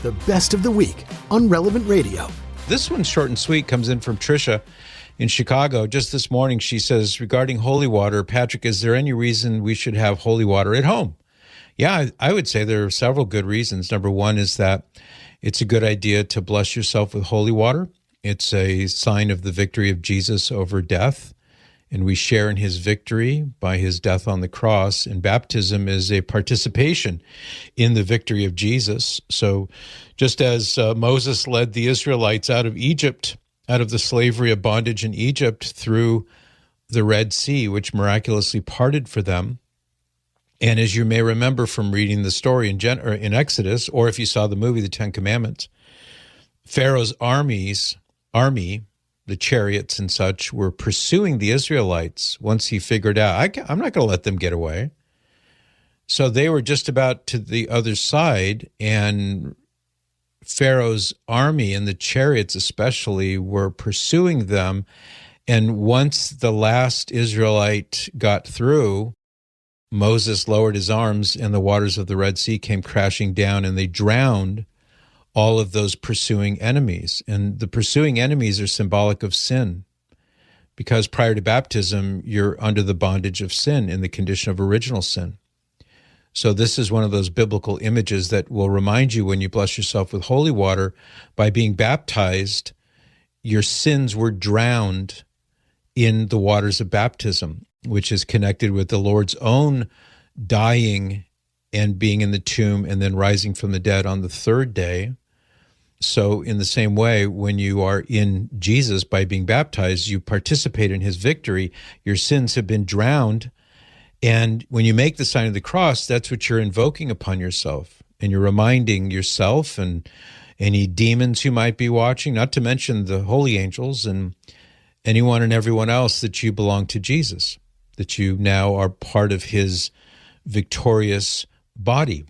the best of the week on Relevant Radio. This one's short and sweet, comes in from Tricia in Chicago. Just this morning, she says, regarding holy water, Patrick, is there any reason we should have holy water at home? Yeah, I would say there are several good reasons. Number one is that it's a good idea to bless yourself with holy water. It's a sign of the victory of Jesus over death, and we share in his victory by his death on the cross. And baptism is a participation in the victory of Jesus. So just as Moses led the Israelites out of Egypt, out of the slavery of bondage in Egypt through the Red Sea, which miraculously parted for them. And as you may remember from reading the story in Exodus, or if you saw the movie, The Ten Commandments, Pharaoh's army, the chariots and such, were pursuing the Israelites once he figured out, I'm not going to let them get away. So they were just about to the other side, and Pharaoh's army and the chariots especially were pursuing them. And once the last Israelite got through, Moses lowered his arms and the waters of the Red Sea came crashing down, and they drowned all of those pursuing enemies. And the pursuing enemies are symbolic of sin, because prior to baptism, you're under the bondage of sin in the condition of original sin. So this is one of those biblical images that will remind you when you bless yourself with holy water, by being baptized, your sins were drowned in the waters of baptism, which is connected with the Lord's own dying and being in the tomb and then rising from the dead on the third day. So in the same way, when you are in Jesus by being baptized, you participate in his victory. Your sins have been drowned. And when you make the sign of the cross, that's what you're invoking upon yourself. And you're reminding yourself and any demons who might be watching, not to mention the holy angels and anyone and everyone else, that you belong to Jesus, that you now are part of his victorious body.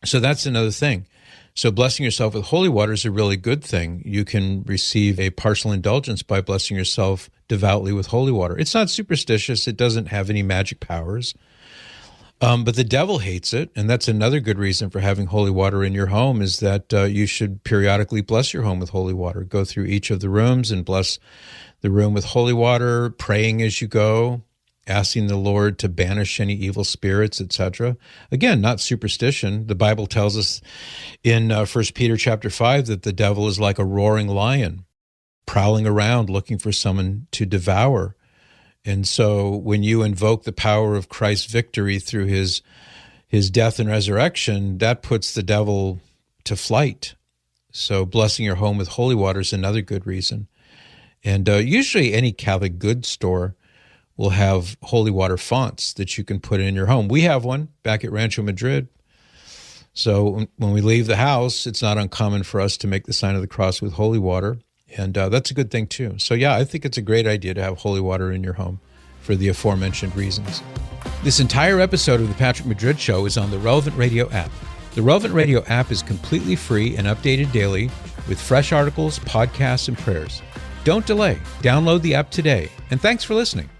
So that's another thing. So blessing yourself with holy water is a really good thing. You can receive a partial indulgence by blessing yourself devoutly with holy water. It's not superstitious. It doesn't have any magic powers. But the devil hates it, and that's another good reason for having holy water in your home, is that you should periodically bless your home with holy water. Go through each of the rooms and bless the room with holy water, praying as you go, asking the Lord to banish any evil spirits, etc. Again, not superstition. The Bible tells us in 1 Peter chapter 5 that the devil is like a roaring lion, prowling around looking for someone to devour. And so when you invoke the power of Christ's victory through his death and resurrection, that puts the devil to flight. So blessing your home with holy water is another good reason. And usually any Catholic goods store will have holy water fonts that you can put in your home. We have one back at Rancho Madrid. So when we leave the house, it's not uncommon for us to make the sign of the cross with holy water. And that's a good thing too. So yeah, I think it's a great idea to have holy water in your home for the aforementioned reasons. This entire episode of The Patrick Madrid Show is on the Relevant Radio app. The Relevant Radio app is completely free and updated daily with fresh articles, podcasts, and prayers. Don't delay. Download the app today. And thanks for listening.